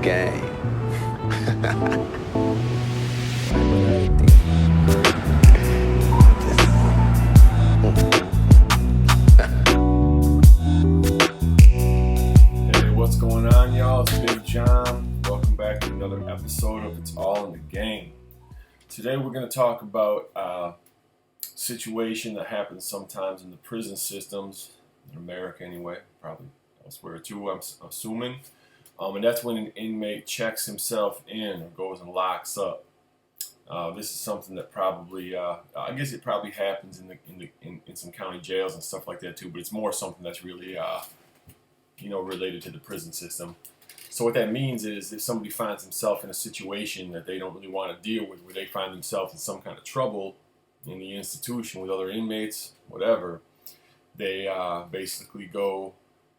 Gang. Hey, what's going on, y'all? It's Big Jon. Welcome back to another episode of It's All in the Game. Today we're going to talk about a situation that happens sometimes in the prison systems, in America anyway, probably elsewhere too, I'm assuming. And that's when an inmate checks himself in or goes and locks up. This is something that probably, I guess it probably happens in some county jails and stuff like that too, but it's more something that's really, related to the prison system. So what that means is if somebody finds himself in a situation that they don't really want to deal with, where they find themselves in some kind of trouble in the institution with other inmates, whatever, they basically go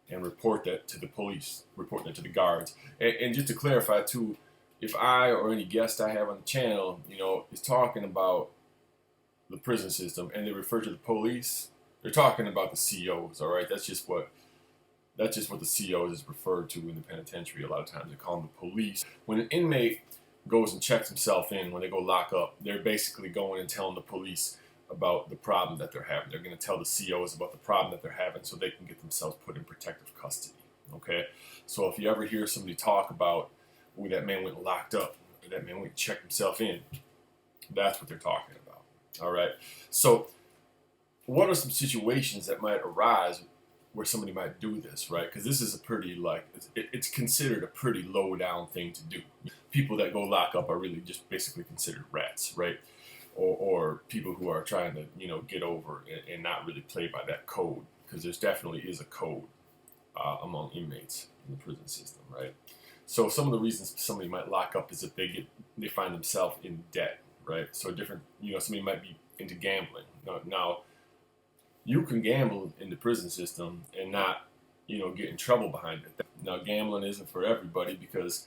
and report that to the police, report that to the guards. And just to clarify too, if I or any guest I have on the channel, is talking about the prison system and they refer to the police, they're talking about the COs, all right? That's just what the COs is referred to in the penitentiary. A lot of times they call them the police. When an inmate goes and checks himself in, when they go lock up, they're basically going and telling the police about the problem that they're having. They're going to tell the COs about the problem that they're having so they can get themselves put in protective custody, okay? So if you ever hear somebody talk about, oh, that man went locked up, or that man went and checked himself in, that's what they're talking about, all right? So what are some situations that might arise where somebody might do this, right? Because this is a pretty, it's considered a pretty low down thing to do. People that go lock up are really just basically considered rats, right? Or people who are trying to, get over and not really play by that code, because there's definitely is a code among inmates in the prison system, right? So some of the reasons somebody might lock up is if they find themselves in debt, right? So somebody might be into gambling. Now you can gamble in the prison system and not, get in trouble behind it. Now, gambling isn't for everybody, because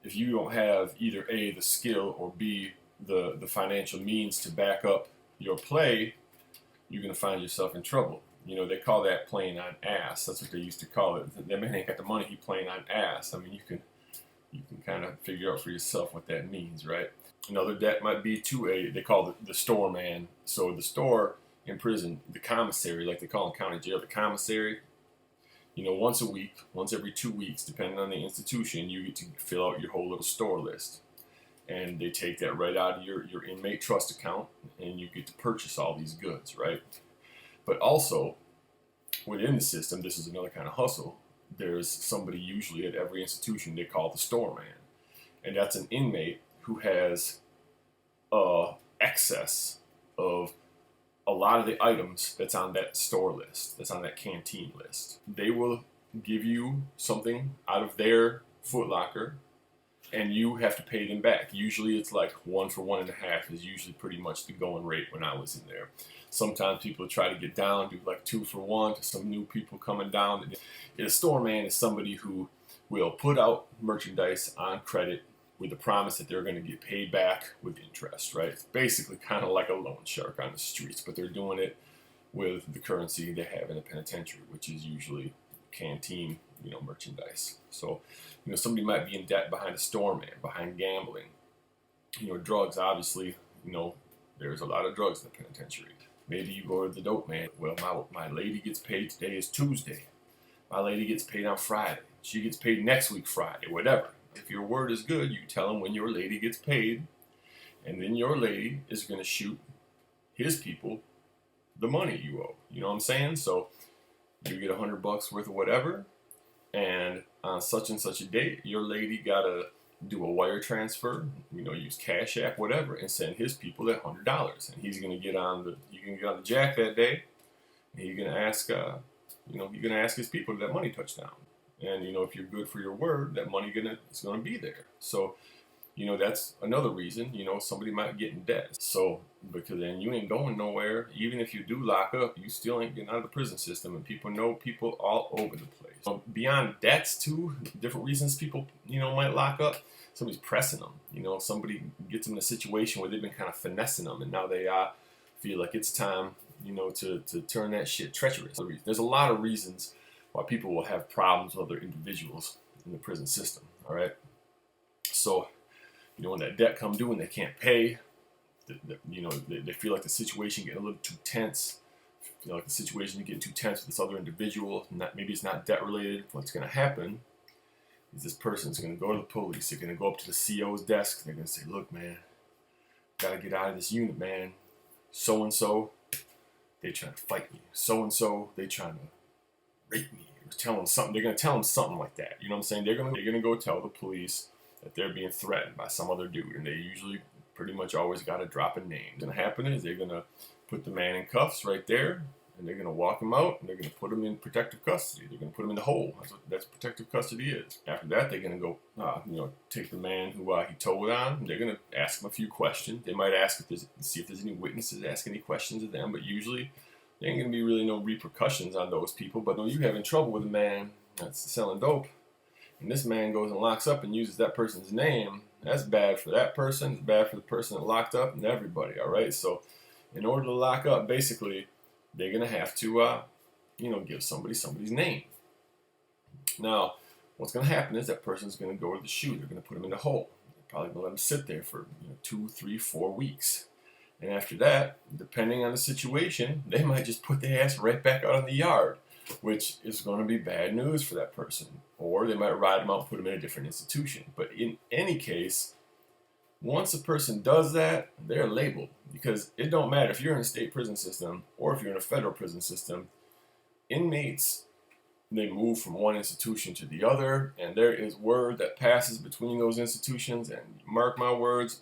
if you don't have either A, the skill, or B, the financial means to back up your play, you're going to find yourself in trouble. They call that playing on ass. That's what they used to call it. That man ain't got the money, he playing on ass. I mean, you can kind of figure out for yourself what that means, right? Another debt might be to they call it the store man. So the store in prison, the commissary, like they call in county jail, the commissary, once a week, once every 2 weeks, depending on the institution, you get to fill out your whole little store list. And they take that right out of your inmate trust account, and you get to purchase all these goods, right? But also, within the system, this is another kind of hustle. There's somebody usually at every institution they call the store man. And that's an inmate who has excess of a lot of the items that's on that store list, that's on that canteen list. They will give you something out of their Foot Locker, and you have to pay them back. Usually it's like 1 for 1.5 is usually pretty much the going rate when I was in there. Sometimes people try to get down, do like 2 for 1 to some new people coming down. A store man is somebody who will put out merchandise on credit with the promise that they're going to get paid back with interest, right? It's basically kind of like a loan shark on the streets, but they're doing it with the currency they have in a penitentiary, which is usually canteen, merchandise. So, somebody might be in debt behind a store man, behind gambling. Drugs, obviously, there's a lot of drugs in the penitentiary. Maybe you go to the dope man. Well, my lady gets paid today is Tuesday. My lady gets paid on Friday. She gets paid next week Friday, whatever. If your word is good, you tell him when your lady gets paid, and then your lady is going to shoot his people the money you owe. You know what I'm saying? So you get $100 worth of whatever, and on such and such a date, your lady got to do a wire transfer, use Cash App, whatever, and send his people that $100. And he's going to get on the jack that day, and you're going to ask, you're going to ask his people that money touchdown. And, if you're good for your word, that money is going to be there. So, that's another reason, somebody might get in debt. So, because then you ain't going nowhere. Even if you do lock up, you still ain't getting out of the prison system. And people know people all over the place. Beyond debts, too, different reasons people, might lock up. Somebody's pressing them. Somebody gets them in a situation where they've been kind of finessing them. And now they feel like it's time, to turn that shit treacherous. There's a lot of reasons why people will have problems with other individuals in the prison system, all right? So, when that debt comes due and they can't pay, they feel like the situation getting a little too tense. Feel like the situation is getting too tense with this other individual. Maybe it's not debt related. What's going to happen is this person's going to go to the police. They're going to go up to the CO's desk. They're going to say, "Look, man, got to get out of this unit, man. So and so, they trying to fight me. So and so, they trying to rape me." Tell them something. They're going to tell them something like that. You know what I'm saying? They're going to go tell the police that they're being threatened by some other dude, and they usually pretty much always got to drop a name. What's going to happen is they're going to put the man in cuffs right there, and they're going to walk him out, and they're going to put him in protective custody. They're going to put him in the hole. That's what protective custody is. After that, they're going to go, take the man who he told on. They're going to ask him a few questions. They might ask see if there's any witnesses, ask any questions of them, but usually there ain't going to be really no repercussions on those people. But when you having trouble with a man that's selling dope, and this man goes and locks up and uses that person's name, that's bad for that person. It's bad for the person that locked up and everybody, all right? So in order to lock up, basically, they're going to have to, give somebody's name. Now, what's going to happen is that person's going to go to the chute. They're going to put him in the hole. They're probably going to let him sit there for 2, 3, 4 weeks. And after that, depending on the situation, they might just put their ass right back out in the yard, which is going to be bad news for that person. Or they might ride them out and put them in a different institution. But in any case, once a person does that, they're labeled. Because it don't matter if you're in a state prison system or if you're in a federal prison system, inmates, they move from one institution to the other, and there is word that passes between those institutions, and mark my words,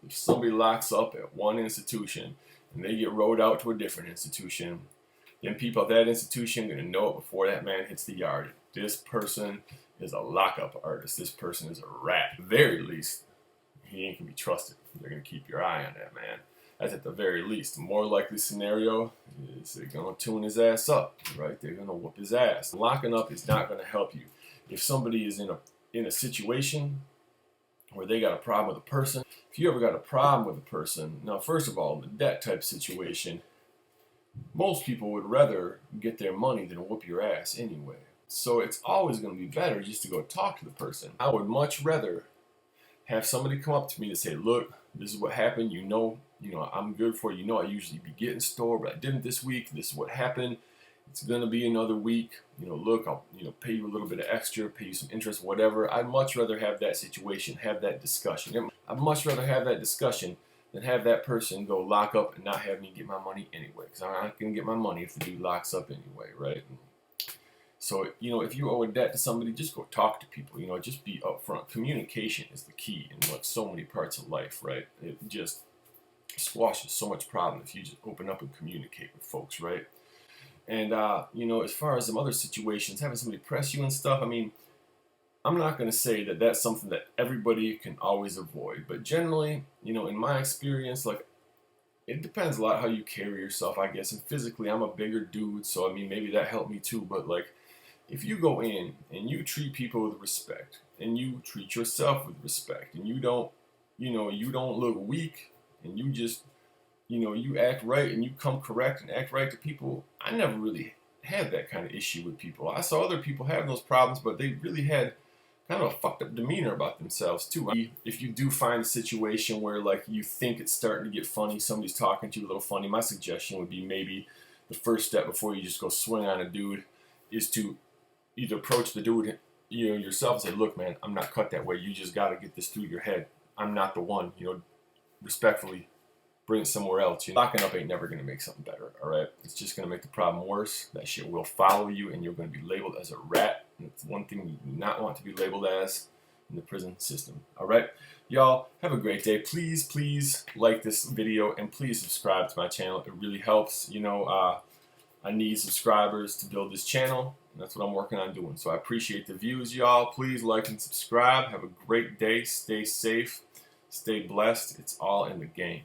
if somebody locks up at one institution and they get rode out to a different institution, then people at that institution are going to know it before that man hits the yard. This person is a lockup artist. This person is a rat. At the very least, he ain't going to be trusted. They're going to keep your eye on that man. That's at the very least. The more likely scenario is they're going to tune his ass up, right? They're going to whoop his ass. Locking up is not going to help you. If somebody is in a situation where they got a problem with a person, if you ever got a problem with a person, now first of all, in that type of situation, most people would rather get their money than whoop your ass anyway. So it's always going to be better just to go talk to the person. I would much rather have somebody come up to me to say, "Look, this is what happened. I'm good for you. I usually be getting store, but I didn't this week. This is what happened. It's going to be another week. Look, I'll pay you a little bit of extra, pay you some interest, whatever." I'd much rather have that situation, have that discussion. I'd much rather have that discussion than have that person go lock up and not have me get my money anyway. Because I'm not going to get my money if the dude locks up anyway, right? So, if you owe a debt to somebody, just go talk to people. Just be upfront. Communication is the key in so many parts of life, right? It just squashes so much problem if you just open up and communicate with folks, right? And, as far as some other situations, having somebody press you and stuff, I'm not going to say that that's something that everybody can always avoid. But generally, in my experience, it depends a lot how you carry yourself, I guess. And physically, I'm a bigger dude, so, maybe that helped me too. But, if you go in and you treat people with respect, and you treat yourself with respect, and you don't look weak, and you just, you act right, and you come correct and act right to people, I never really had that kind of issue with people. I saw other people have those problems, but they really had kind of a fucked up demeanor about themselves too. If you do find a situation where you think it's starting to get funny, somebody's talking to you a little funny, my suggestion would be maybe the first step before you just go swing on a dude is to either approach the dude yourself and say, "Look, man, I'm not cut that way. You just got to get this through your head. I'm not the one." Respectfully bring it somewhere else. Locking up ain't never going to make something better, all right? It's just going to make the problem worse. That shit will follow you, and you're going to be labeled as a rat. And it's one thing you do not want to be labeled as in the prison system, all right? Y'all, have a great day. Please like this video, and please subscribe to my channel. It really helps. I need subscribers to build this channel. And that's what I'm working on doing. So I appreciate the views, y'all. Please like and subscribe. Have a great day. Stay safe. Stay blessed. It's all in the game.